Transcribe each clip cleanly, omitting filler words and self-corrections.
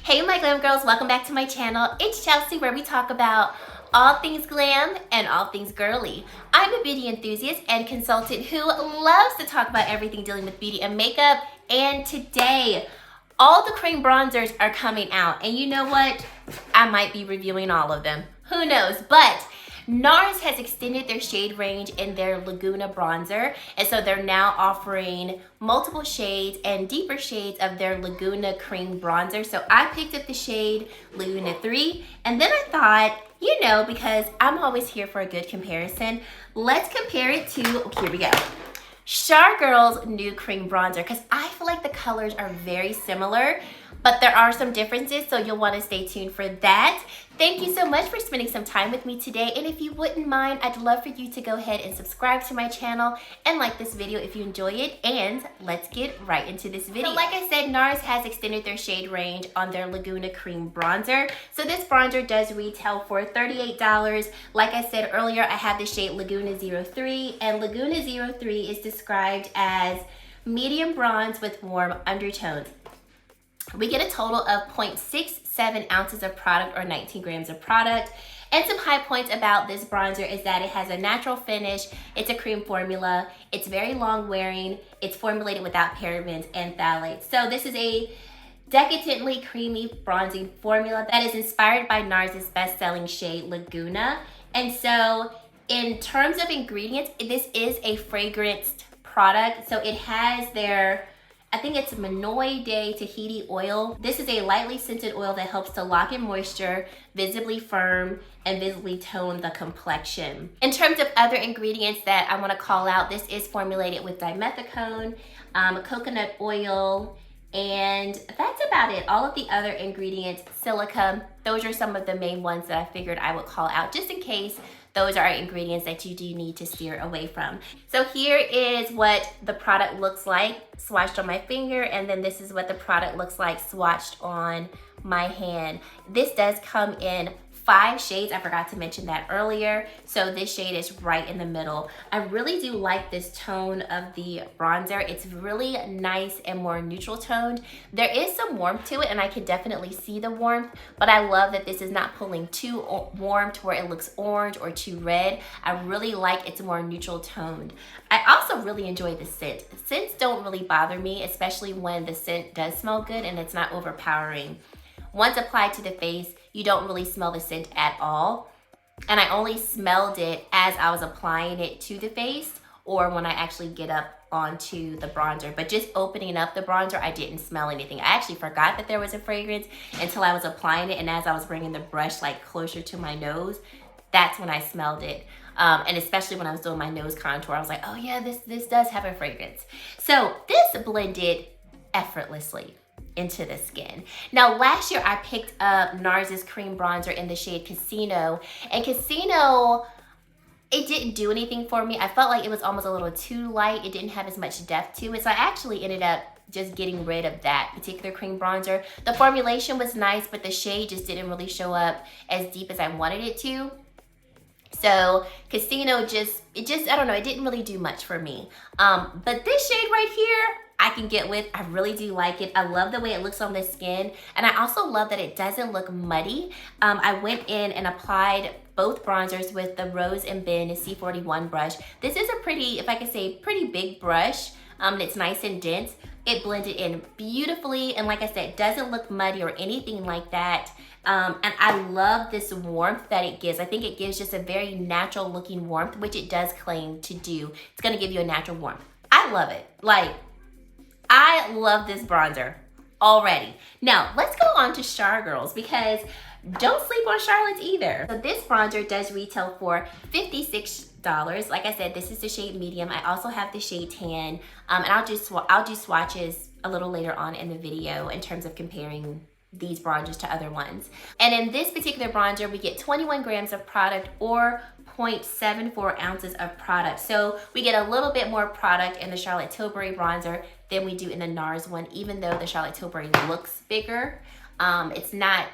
Hey my glam girls, welcome back to my channel. It's Chelsea, where we talk about all things glam and all things girly. I'm a beauty enthusiast and consultant who loves to talk about everything dealing with beauty and makeup. And today, all the cream bronzers are coming out. And you know what? I might be reviewing all of them. Who knows? But Nars has extended their shade range in their Laguna bronzer, and so they're now offering multiple shades and deeper shades of their Laguna cream bronzer. So I picked up the shade Laguna 3, and then I thought, you know, because I'm always here for a good comparison, let's compare it to, here we go, Girl's new cream bronzer, because I feel like the colors are very similar, but there are some differences, so you'll want to stay tuned for that. Thank you so much for spending some time with me today, and if you wouldn't mind, I'd love for you to go ahead and subscribe to my channel and like this video if you enjoy it, and let's get right into this video. So like I said, Nars has extended their shade range on their Laguna cream bronzer. So this bronzer does retail for $38. Like I said earlier, I have the shade Laguna 03, and Laguna 03 is described as medium bronze with warm undertones. We get a total of 0.67 ounces of product, or 19 grams of product. And some high points about this bronzer is that it has a natural finish, it's a cream formula, it's very long wearing, it's formulated without parabens and phthalates. So this is a decadently creamy bronzing formula that is inspired by Nars' best-selling shade Laguna. And so in terms of ingredients, this is a fragranced product. So it has their, I think it's Manoi de Tahiti oil. This is a lightly scented oil that helps to lock in moisture, visibly firm, and visibly tone the complexion. In terms of other ingredients that I want to call out, this is formulated with dimethicone, coconut oil, and that's about it. All of the other ingredients, silica, those are some of the main ones that I figured I would call out just in case those are ingredients that you do need to steer away from. So here is what the product looks like swatched on my finger, and then this is what the product looks like swatched on my hand. This does come in 5 shades. I forgot to mention that earlier. So this shade is right in the middle. I really do like this tone of the bronzer. It's really nice and more neutral toned. There is some warmth to it, and I can definitely see the warmth, but I love that this is not pulling too warm to where it looks orange or too red. I really like it's more neutral toned. I also really enjoy the scent. Scents don't really bother me, especially when the scent does smell good and it's not overpowering. Once applied to the face, you don't really smell the scent at all. And I only smelled it as I was applying it to the face or when I actually get up onto the bronzer. But just opening up the bronzer, I didn't smell anything. I actually forgot that there was a fragrance until I was applying it, and as I was bringing the brush like closer to my nose, that's when I smelled it. And especially when I was doing my nose contour, I was like, oh yeah, this does have a fragrance. So this blended effortlessly into the skin. Now last year I picked up Nars' cream bronzer in the shade Casino, and Casino, it didn't do anything for me. I felt like it was almost a little too light. It didn't have as much depth to it, so I actually ended up just getting rid of that particular cream bronzer. The formulation was nice, but the shade just didn't really show up as deep as I wanted it to. So Casino just I don't know, it didn't really do much for me. But this shade right here, I can get with. I really do like it. I love the way it looks on the skin, and I also love that it doesn't look muddy. I went in and applied both bronzers with the Rose and Ben C41 brush. This is a pretty, if I could say, pretty big brush. It's nice and dense. It blended in beautifully, and like I said, it doesn't look muddy or anything like that. And I love this warmth that it gives. I think it gives just a very natural looking warmth, which it does claim to do. It's gonna give you a natural warmth. I love it. Like, I love this bronzer already. Now, let's go on to Girls, because don't sleep on Charlotte's either. So this bronzer does retail for $56. Like I said, this is the shade medium. I also have the shade tan, and I'll do swatches a little later on in the video in terms of comparing these bronzers to other ones. And in this particular bronzer, we get 21 grams of product, or 0.74 ounces of product. So we get a little bit more product in the Charlotte Tilbury bronzer than we do in the Nars one, even though the Charlotte Tilbury looks bigger. It's not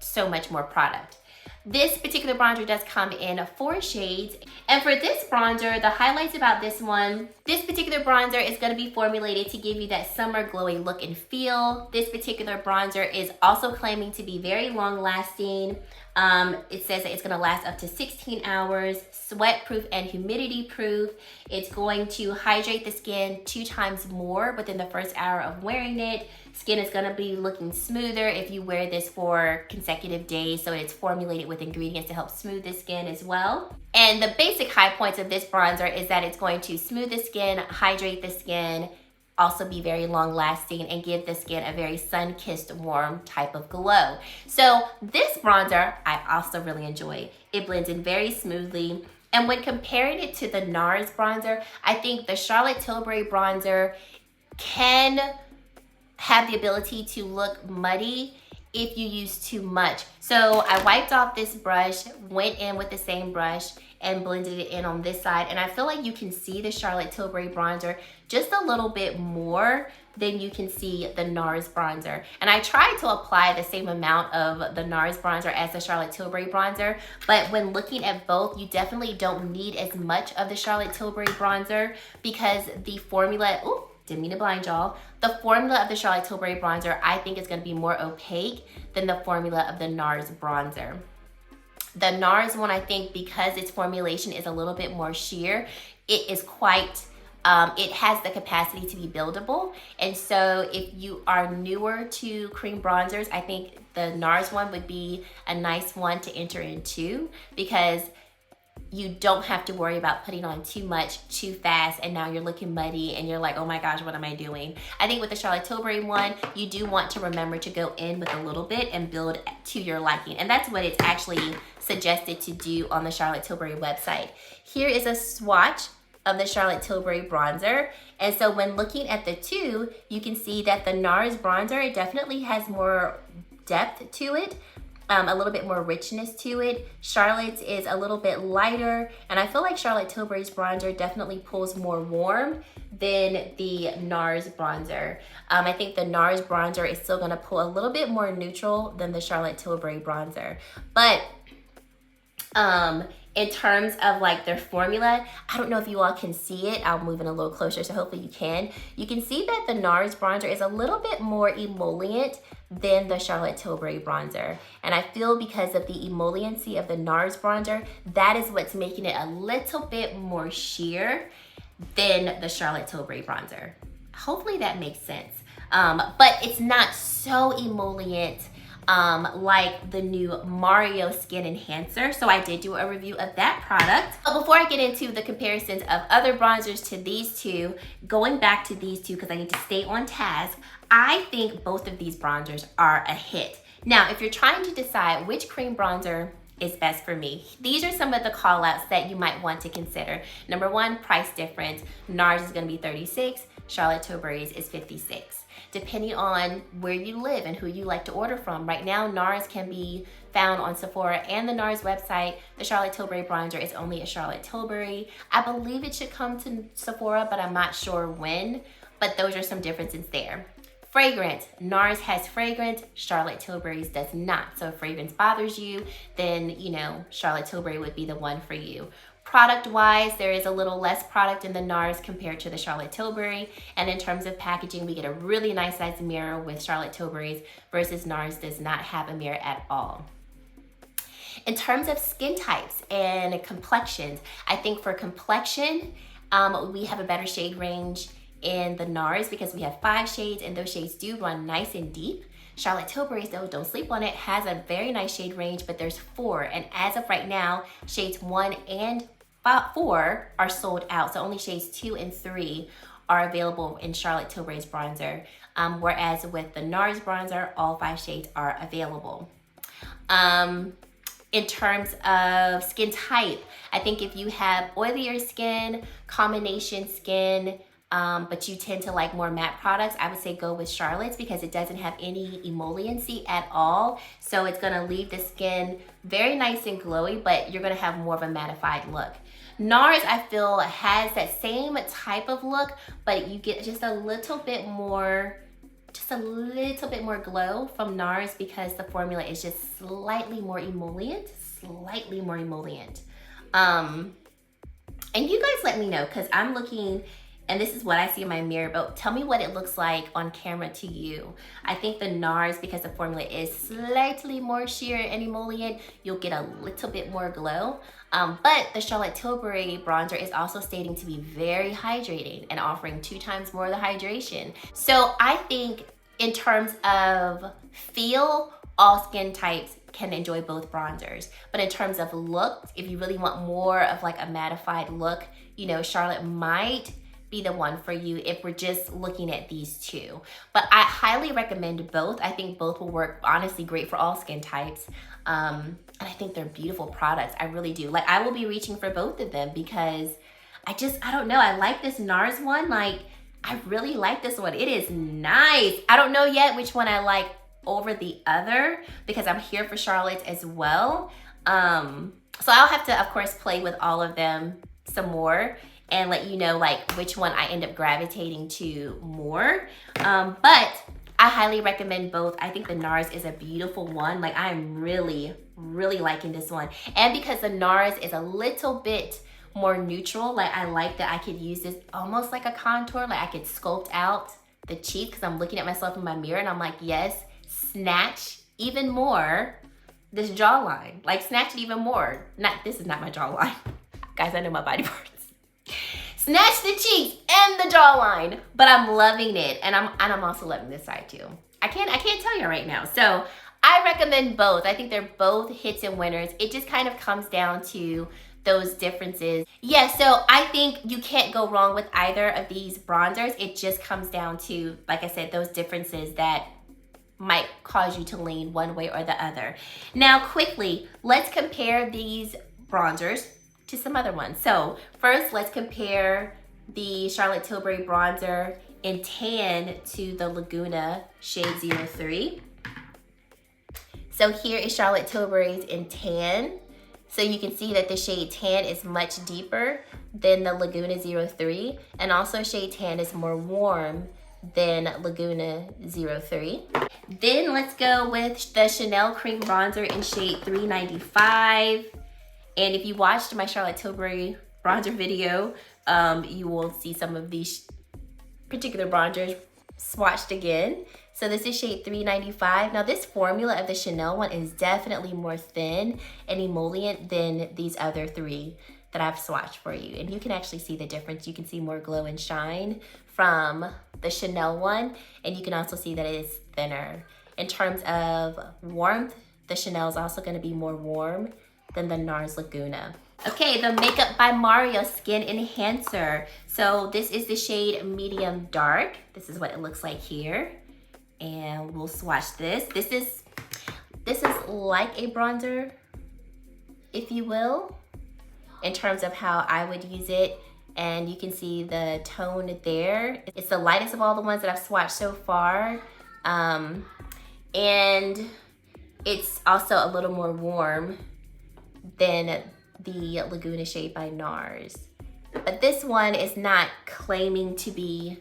so much more product. This particular bronzer does come in 4 shades. And for this bronzer, the highlights about this one, this particular bronzer is going to be formulated to give you that summer glowy look and feel. This particular bronzer is also claiming to be very long lasting. It says that it's going to last up to 16 hours, sweat proof and humidity proof. It's going to hydrate the skin 2 times more within the first hour of wearing it. Skin is going to be looking smoother if you wear this for consecutive days, so it's formulated with ingredients to help smooth the skin as well. And the basic high points of this bronzer is that it's going to smooth the skin, hydrate the skin, also be very long lasting, and give the skin a very sun-kissed warm type of glow. So this bronzer I also really enjoy. It blends in very smoothly. And when comparing it to the Nars bronzer, I think the Charlotte Tilbury bronzer can have the ability to look muddy if you use too much. So I wiped off this brush, went in with the same brush, and blended it in on this side. And I feel like you can see the Charlotte Tilbury bronzer just a little bit more than you can see the Nars bronzer. And I tried to apply the same amount of the Nars bronzer as the Charlotte Tilbury bronzer, but when looking at both, you definitely don't need as much of the Charlotte Tilbury bronzer because the formula, ooh, didn't mean to blind y'all. The formula of the Charlotte Tilbury bronzer, I think, is going to be more opaque than the formula of the Nars bronzer. The Nars one, I think, because its formulation is a little bit more sheer, it is quite, it has the capacity to be buildable. And so if you are newer to cream bronzers, I think the Nars one would be a nice one to enter into because you don't have to worry about putting on too much too fast and now you're looking muddy and you're like, oh my gosh, what am I doing? I think with the Charlotte Tilbury one, you do want to remember to go in with a little bit and build to your liking. And that's what it's actually suggested to do on the Charlotte Tilbury website. Here is a swatch of the Charlotte Tilbury bronzer. And so when looking at the two, you can see that the Nars bronzer, it definitely has more depth to it. A little bit more richness to it. Charlotte's is a little bit lighter, and I feel like Charlotte Tilbury's bronzer definitely pulls more warm than the Nars bronzer. I think the Nars bronzer is still gonna pull a little bit more neutral than the Charlotte Tilbury bronzer. But in terms of like their formula, I don't know if you all can see it. I'll move in a little closer, so hopefully you can. You can see that the Nars bronzer is a little bit more emollient than the Charlotte Tilbury bronzer. And I feel because of the emolliency of the Nars bronzer, that is what's making it a little bit more sheer than the Charlotte Tilbury bronzer. Hopefully that makes sense. But it's not so emollient like the new Mario Skin Enhancer. So I did do a review of that product. But before I get into the comparisons of other bronzers to these two, going back to these two because I need to stay on task, I think both of these bronzers are a hit. Now, if you're trying to decide which cream bronzer is best for me, these are some of the call outs that you might want to consider. Number one, price difference. Nars is gonna be $36, Charlotte Tilbury's is $56. Depending on where you live and who you like to order from. Right now, Nars can be found on Sephora and the Nars website. The Charlotte Tilbury bronzer is only a Charlotte Tilbury. I believe it should come to Sephora, but I'm not sure when, but those are some differences there. Fragrance, Nars has fragrance, Charlotte Tilbury's does not. So if fragrance bothers you, then you know Charlotte Tilbury would be the one for you. Product wise, there is a little less product in the Nars compared to the Charlotte Tilbury. And in terms of packaging, we get a really nice size mirror with Charlotte Tilbury's versus Nars does not have a mirror at all. In terms of skin types and complexions, I think for complexion, we have a better shade range in the Nars because we have 5 shades and those shades do run nice and deep. Charlotte Tilbury's, though, don't sleep on it, has a very nice shade range, but there's 4. And as of right now, shades 1 and 4 are sold out. So only shades 2 and 3 are available in Charlotte Tilbury's bronzer. Whereas with the Nars bronzer, all 5 shades are available. In terms of skin type, I think if you have oilier skin, combination skin, but you tend to like more matte products, I would say go with Charlotte's because it doesn't have any emolliency at all. So it's gonna leave the skin very nice and glowy, but you're gonna have more of a mattified look. Nars, I feel, has that same type of look, but you get just a little bit more just a little bit more glow from Nars because the formula is just slightly more emollient, And you guys let me know, because I'm looking, and this is what I see in my mirror, but tell me what it looks like on camera to you. I think the Nars, because the formula is slightly more sheer and emollient, you'll get a little bit more glow. But the Charlotte Tilbury bronzer is also stating to be very hydrating and offering 2 times more of the hydration. So I think in terms of feel, all skin types can enjoy both bronzers. But in terms of look, if you really want more of like a mattified look, you know, Charlotte might be the one for you if we're just looking at these two. But I highly recommend both. I think both will work honestly great for all skin types. And I think they're beautiful products. I really do. Like, I will be reaching for both of them because I don't know. I like this Nars one. Like, I really like this one. It is nice. I don't know yet which one I like over the other because I'm here for Charlotte's as well. So I'll have to, of course, play with all of them some more and let you know like which one I end up gravitating to more. But I highly recommend both. I think the Nars is a beautiful one. Like, I'm really, really liking this one. And because the Nars is a little bit more neutral, like I like that I could use this almost like a contour. Like, I could sculpt out the cheek because I'm looking at myself in my mirror and I'm like, yes, snatch even more this jawline. Like, snatch it even more. This is not my jawline. Guys, I know my body parts. Snatch the cheeks and the jawline, but I'm loving it, and I'm also loving this side too. I can't tell you right now. So I recommend both. I think they're both hits and winners. It just kind of comes down to those differences. Yeah, so I think you can't go wrong with either of these bronzers. It just comes down to, like I said, those differences that might cause you to lean one way or the other. Now, quickly, let's compare these bronzers to some other ones. So first, let's compare the Charlotte Tilbury bronzer in tan to the Laguna shade 03. So here is Charlotte Tilbury's in tan. So you can see that the shade tan is much deeper than the Laguna 03, and also shade tan is more warm than Laguna 03. Then let's go with the Chanel Cream Bronzer in shade 395. And if you watched my Charlotte Tilbury bronzer video, you will see some of these particular bronzers swatched again. So this is shade 395. Now, this formula of the Chanel one is definitely more thin and emollient than these other 3 that I've swatched for you. And you can actually see the difference. You can see more glow and shine from the Chanel one. And you can also see that it is thinner. In terms of warmth, the Chanel is also gonna be more warm than the Nars Laguna. Okay, the Makeup by Mario Skin Enhancer. So this is the shade Medium Dark. This is what it looks like here. And we'll swatch this. This is like a bronzer, if you will, in terms of how I would use it. And you can see the tone there. It's the lightest of all the ones that I've swatched so far. And it's also a little more warm than the Laguna shade by Nars. But this one is not claiming to be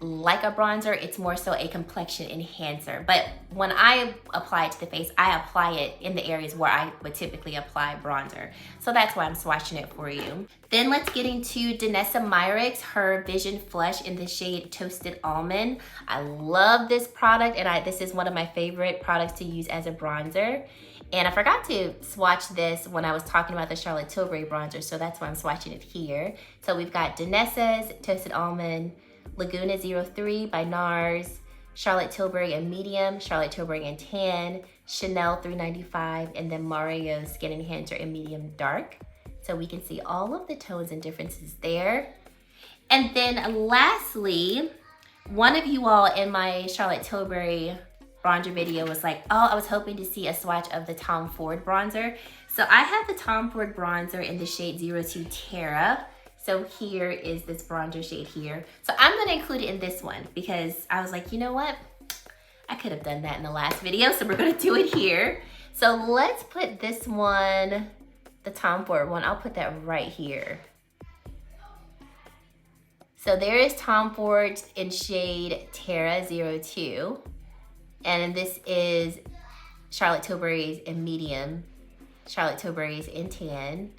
like a bronzer, it's more so a complexion enhancer. But when I apply it to the face, I apply it in the areas where I would typically apply bronzer. So that's why I'm swatching it for you. Then let's get into Danessa Myricks, her Vision Flush in the shade Toasted Almond. I love this product, and this is one of my favorite products to use as a bronzer. And I forgot to swatch this when I was talking about the Charlotte Tilbury bronzer, so that's why I'm swatching it here. So we've got Danessa's Toasted Almond, Laguna 03 by Nars, Charlotte Tilbury in medium, Charlotte Tilbury in tan, Chanel 395, and then Mario Skin Enhancer in medium dark. So we can see all of the tones and differences there. And then lastly, one of you all in my Charlotte Tilbury bronzer video was like, oh, I was hoping to see a swatch of the Tom Ford bronzer. So I have the Tom Ford bronzer in the shade 02 Terra. So here is this bronzer shade here. So I'm gonna include it in this one because I was like, you know what? I could have done that in the last video, so we're gonna do it here. So let's put this one, the Tom Ford one, I'll put that right here. So there is Tom Ford in shade Terra 02. And this is Charlotte Tilbury's in medium, Charlotte Tilbury's in tan,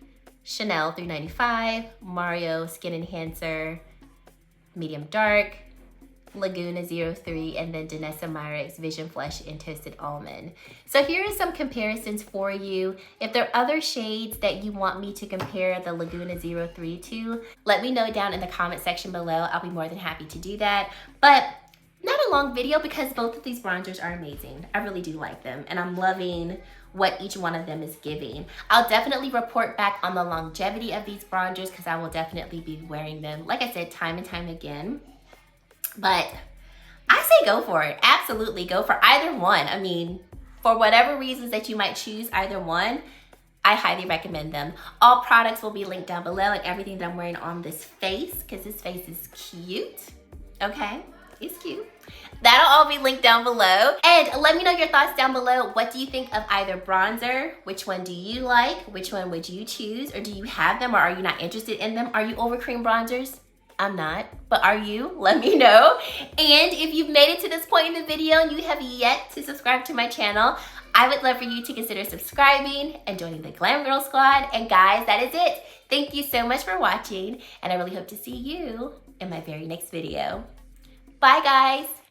Chanel 395, Mario Skin Enhancer, medium dark, Laguna 03, and then Danessa Myricks Vision Flesh in Toasted Almond. So here are some comparisons for you. If there are other shades that you want me to compare the Laguna 03 to, let me know down in the comment section below. I'll be more than happy to do that. But not a long video because both of these bronzers are amazing. I really do like them, and I'm loving what each one of them is giving. I'll definitely report back on the longevity of these bronzers because I will definitely be wearing them, like I said, time and time again. But I say go for it. Absolutely go for either one. I mean, for whatever reasons that you might choose either one, I highly recommend them. All products will be linked down below, and everything that I'm wearing on this face, because this face is cute, okay? It's cute. That'll all be linked down below. And let me know your thoughts down below. What do you think of either bronzer? Which one do you like? Which one would you choose? Or do you have them, or are you not interested in them? Are you over cream bronzers? I'm not, but are you? Let me know. And if you've made it to this point in the video and you have yet to subscribe to my channel, I would love for you to consider subscribing and joining the Glam Girl Squad. And guys, that is it. Thank you so much for watching, and I really hope to see you in my very next video. Bye, guys.